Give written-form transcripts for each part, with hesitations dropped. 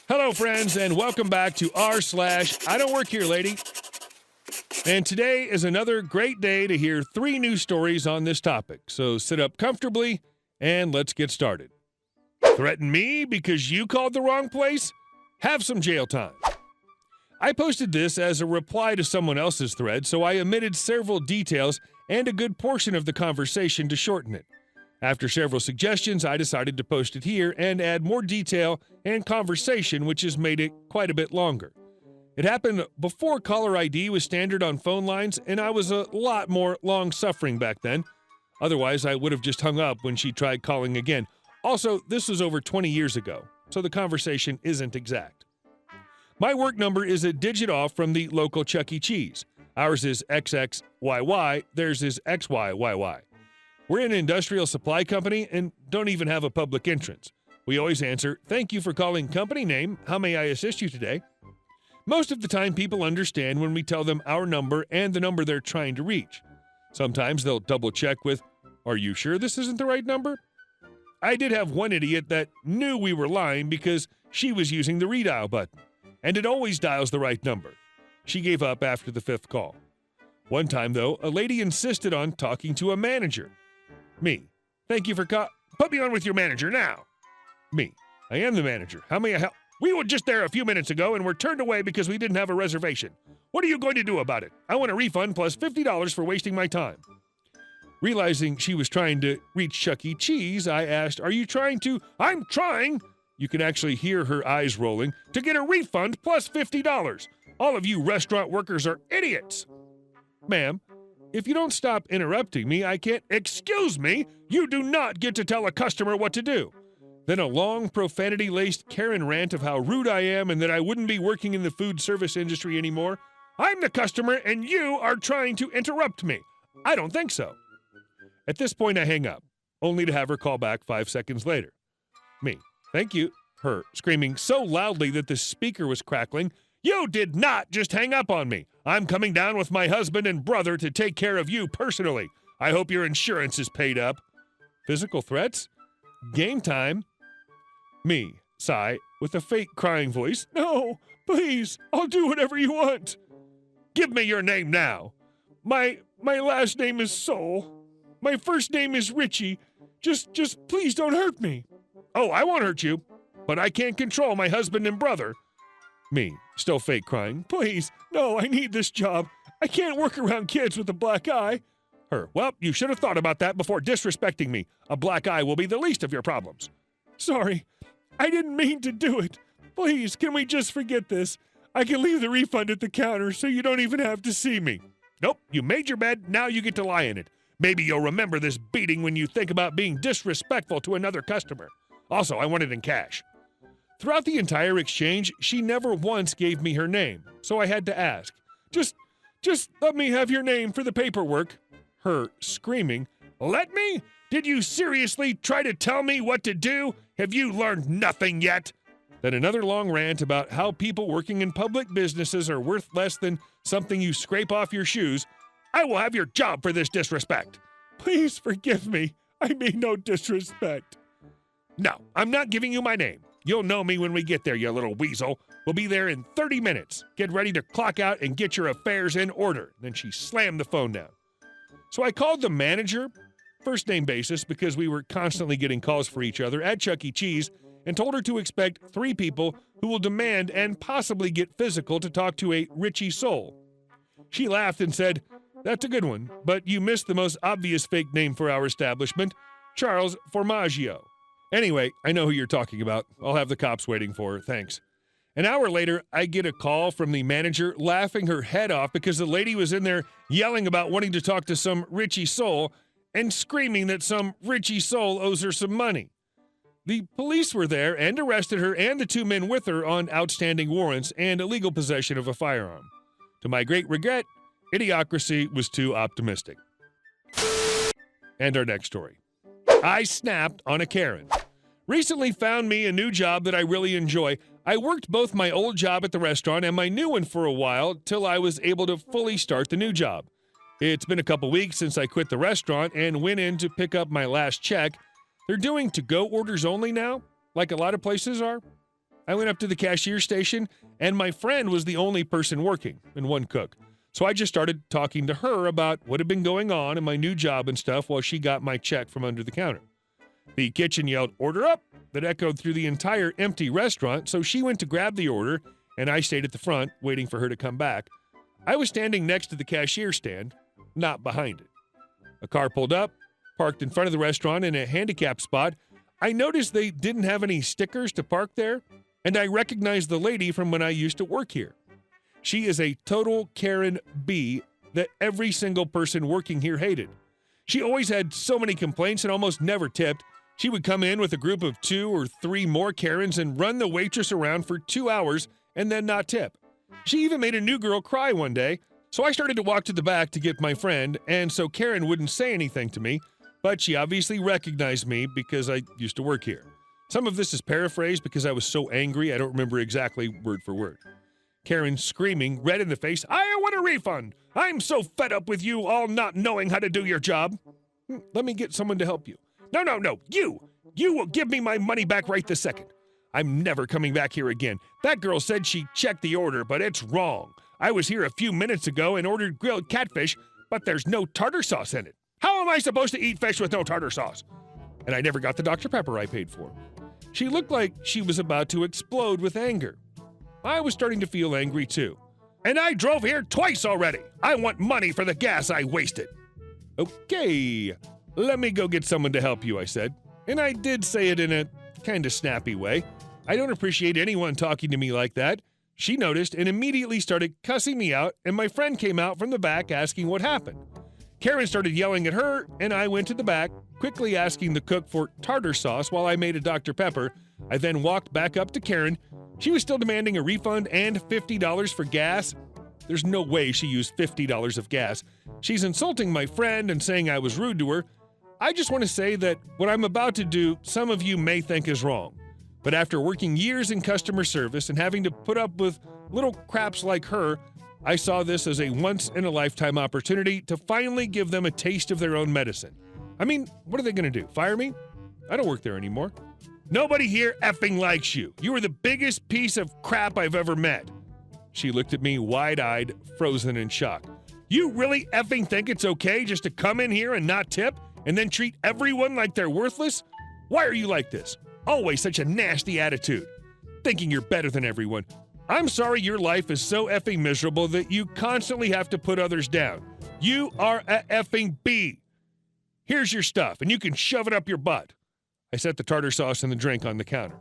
Hello, friends, and welcome back to r/IDontWorkHereLady. And today is another great day to hear 3 news stories on this topic. So sit up comfortably and let's get started. Threaten me because you called the wrong place? Have some jail time. I posted this as a reply to someone else's thread, so I omitted several details and a good portion of the conversation to shorten it. After several suggestions, I decided to post it here and add more detail and conversation, which has made it quite a bit longer. It happened before caller ID was standard on phone lines, and I was a lot more long-suffering back then. Otherwise, I would have just hung up when she tried calling again. Also, this was over 20 years ago, so the conversation isn't exact. My work number is a digit off from the local Chuck E. Cheese. Ours is XXYY, theirs is XYYY. We're an industrial supply company and don't even have a public entrance. We always answer, "Thank you for calling company name. How may I assist you today?" Most of the time, people understand when we tell them our number and the number they're trying to reach. Sometimes they'll double-check with, "Are you sure this isn't the right number?" I did have one idiot that knew we were lying because she was using the redial button, and it always dials the right number. She gave up after the 5th call. One time, though, a lady insisted on talking to a manager. Me: "Thank you for put me on with your manager now." Me: "I am the manager. How may I help?" "We were just there a few minutes ago and were turned away because we didn't have a reservation. What are you going to do about it? I want a refund plus $50 for wasting my time." Realizing she was trying to reach Chuck E. Cheese, I asked, "Are you trying to—" "I'm trying," you can actually hear her eyes rolling, "to get a refund plus $50. All of you restaurant workers are idiots." "Ma'am, if you don't stop interrupting me, I can't—" "Excuse me, you do not get to tell a customer what to do." Then a long, profanity-laced Karen rant of how rude I am and that I wouldn't be working in the food service industry anymore. "I'm the customer and you are trying to interrupt me." "I don't think so." At this point, I hang up, only to have her call back 5 seconds later. Me: "Thank you." Her, screaming so loudly that the speaker was crackling, "You did not just hang up on me. I'm coming down with my husband and brother to take care of you personally. I hope your insurance is paid up." Physical threats? Game time. Me, sigh, with a fake crying voice, "No, please, I'll do whatever you want." "Give me your name now." My last name is Soul. My first name is Richie. Just please don't hurt me." "Oh, I won't hurt you, but I can't control my husband and brother." Me, still fake crying, "Please, no, I need this job. I can't work around kids with a black eye." Her, "Well, you should have thought about that before disrespecting me. A black eye will be the least of your problems." "Sorry, I didn't mean to do it. Please, can we just forget this? I can leave the refund at the counter so you don't even have to see me." "Nope, you made your bed, now you get to lie in it. Maybe you'll remember this beating when you think about being disrespectful to another customer. Also, I want it in cash." Throughout the entire exchange, she never once gave me her name, so I had to ask, Just let me have your name for the paperwork." Her, screaming, "Let me? Did you seriously try to tell me what to do? Have you learned nothing yet?" Then another long rant about how people working in public businesses are worth less than something you scrape off your shoes. "I will have your job for this disrespect." "Please forgive me. I mean no disrespect." "No, I'm not giving you my name. You'll know me when we get there, you little weasel. We'll be there in 30 minutes. Get ready to clock out and get your affairs in order." Then she slammed the phone down. So I called the manager, first name basis because we were constantly getting calls for each other, at Chuck E. Cheese, and told her to expect 3 people who will demand and possibly get physical to talk to a Richie Soul. She laughed and said, "That's a good one, but you missed the most obvious fake name for our establishment, Charles Formaggio." Anyway, I know who you're talking about. I'll have the cops waiting for her, thanks. An hour later, I get a call from the manager laughing her head off because the lady was in there yelling about wanting to talk to some Richie Soul and screaming that some Richie Soul owes her some money. The police were there and arrested her and the 2 men with her on outstanding warrants and illegal possession of a firearm. To my great regret, idiocracy was too optimistic. And our next story. I snapped on a Karen. Recently found me a new job that I really enjoy. I worked both my old job at the restaurant and my new one for a while till I was able to fully start the new job. It's been a couple weeks since I quit the restaurant and went in to pick up my last check. They're doing to-go orders only now, like a lot of places are. I went up to the cashier station, and my friend was the only person working, and one cook. So I just started talking to her about what had been going on in my new job and stuff while she got my check from under the counter. The kitchen yelled, "Order up!" that echoed through the entire empty restaurant, so she went to grab the order, and I stayed at the front, waiting for her to come back. I was standing next to the cashier stand, not behind it. A car pulled up, parked in front of the restaurant in a handicap spot. I noticed they didn't have any stickers to park there, and I recognized the lady from when I used to work here. She is a total Karen B that every single person working here hated. She always had so many complaints and almost never tipped. She would come in with a group of 2 or 3 more Karens and run the waitress around for 2 hours and then not tip. She even made a new girl cry one day, so I started to walk to the back to get my friend, and so Karen wouldn't say anything to me, but she obviously recognized me because I used to work here. Some of this is paraphrased because I was so angry I don't remember exactly word for word. Karen screaming, red in the face, "I want a refund! I'm so fed up with you all not knowing how to do your job." "Let me get someone to help you." No, you will give me my money back right this second. I'm never coming back here again. That girl said she checked the order, but it's wrong. I was here a few minutes ago and ordered grilled catfish, but there's no tartar sauce in it. How am I supposed to eat fish with no tartar sauce? And I never got the Dr. Pepper I paid for. She looked like she was about to explode with anger. I was starting to feel angry too. "And I drove here twice already. I want money for the gas I wasted." "Okay, let me go get someone to help you," I said. And I did say it in a kind of snappy way. I don't appreciate anyone talking to me like that. She noticed and immediately started cussing me out, and my friend came out from the back asking what happened. Karen started yelling at her, and I went to the back, quickly asking the cook for tartar sauce while I made a Dr. Pepper. I then walked back up to Karen. She was still demanding a refund and $50 for gas. There's no way she used $50 of gas. She's insulting my friend and saying I was rude to her. I just want to say that what I'm about to do, some of you may think is wrong. But after working years in customer service and having to put up with little craps like her, I saw this as a once-in-a-lifetime opportunity to finally give them a taste of their own medicine. I mean, what are they going to do, fire me? I don't work there anymore. "Nobody here effing likes you. You are the biggest piece of crap I've ever met." She looked at me wide-eyed, frozen in shock. "You really effing think it's okay just to come in here and not tip and then treat everyone like they're worthless? Why are you like this? Always such a nasty attitude. Thinking you're better than everyone. I'm sorry your life is so effing miserable that you constantly have to put others down. You are a effing B. Here's your stuff, and you can shove it up your butt." I set the tartar sauce and the drink on the counter.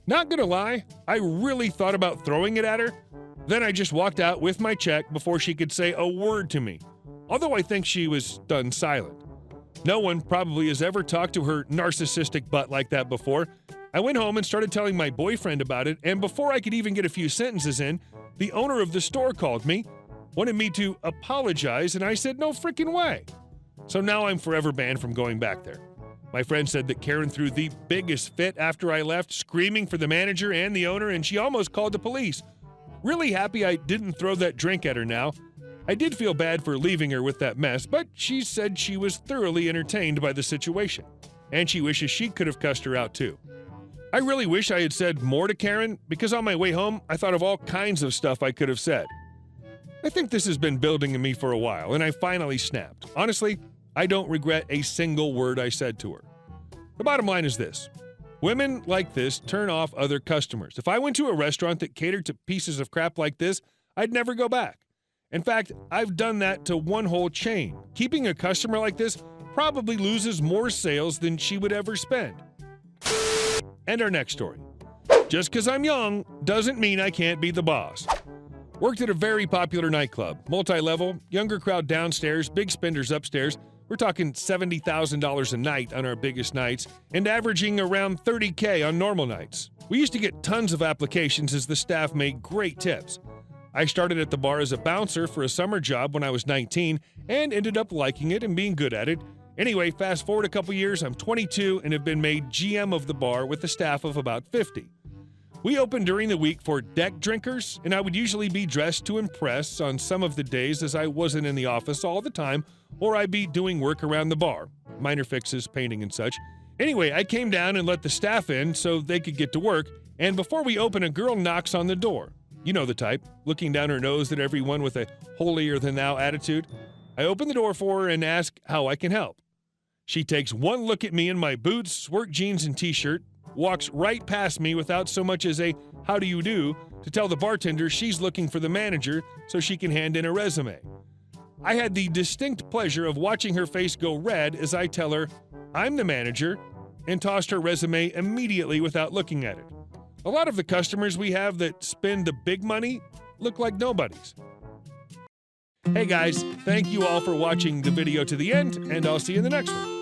Not gonna lie, I really thought about throwing it at her. Then I just walked out with my check before she could say a word to me, although I think she was stunned silent. No one probably has ever talked to her narcissistic butt like that before. I went home and started telling my boyfriend about it, and before I could even get a few sentences in, the owner of the store called me, wanted me to apologize, and I said no freaking way. So now I'm forever banned from going back there. My friend said that Karen threw the biggest fit after I left, screaming for the manager and the owner, and she almost called the police. Really happy I didn't throw that drink at her now. I did feel bad for leaving her with that mess, but she said she was thoroughly entertained by the situation, and she wishes she could have cussed her out too. I really wish I had said more to Karen, because on my way home, I thought of all kinds of stuff I could have said. I think this has been building in me for a while, and I finally snapped. Honestly, I don't regret a single word I said to her. The bottom line is this. Women like this turn off other customers. If I went to a restaurant that catered to pieces of crap like this, I'd never go back. In fact, I've done that to one whole chain. Keeping a customer like this probably loses more sales than she would ever spend. And our next story. Just because I'm young doesn't mean I can't be the boss. Worked at a very popular nightclub, multi-level, younger crowd downstairs, big spenders upstairs. We're talking $70,000 a night on our biggest nights and averaging around $30K on normal nights. We used to get tons of applications as the staff made great tips. I started at the bar as a bouncer for a summer job when I was 19 and ended up liking it and being good at it. Anyway, fast forward a couple years, I'm 22 and have been made GM of the bar with a staff of about 50. We opened during the week for deck drinkers, and I would usually be dressed to impress on some of the days as I wasn't in the office all the time, or I'd be doing work around the bar, minor fixes, painting and such. Anyway, I came down and let the staff in so they could get to work, And before we open, a girl knocks on the door. You know the type, looking down her nose at everyone with a holier-than-thou attitude. I open the door for her and ask how I can help. She takes one look at me in my boots, work jeans, and t-shirt, walks right past me without so much as a "how do you do" to tell the bartender she's looking for the manager so she can hand in a resume. I had the distinct pleasure of watching her face go red as I tell her, "I'm the manager," and tossed her resume immediately without looking at it. A lot of the customers we have that spend the big money look like nobodies. Hey guys, thank you all for watching the video to the end, and I'll see you in the next one.